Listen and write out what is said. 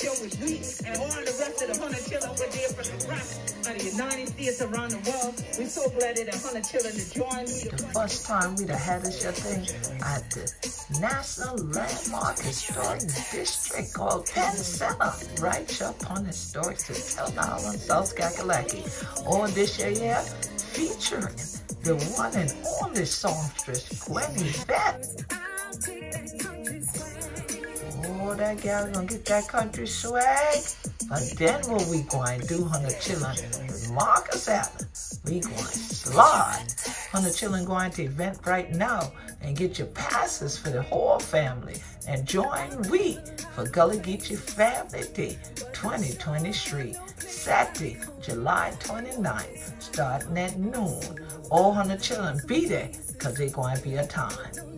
show is we and all the rest of the 100 children were there from the rest of the United States around the world. We're so glad that the 100 children to join me. The first time we'd have had this thing at the National Landmark Historic District called Penn Center, right up on Historic Hotel Island, South Kakalaki. On this year, featuring the one and only songstress, Gwen Yvette. Oh, that gal gonna get that country swag. But then what we going to do, 100 children, with Marcus Allen, we going to slide. 100 children going to event right now and get your passes for the whole family and join we for Gullah Geechee Famlee Day 2023, Saturday, July 29th, starting at noon. All 100 children be there because they're going to be a time.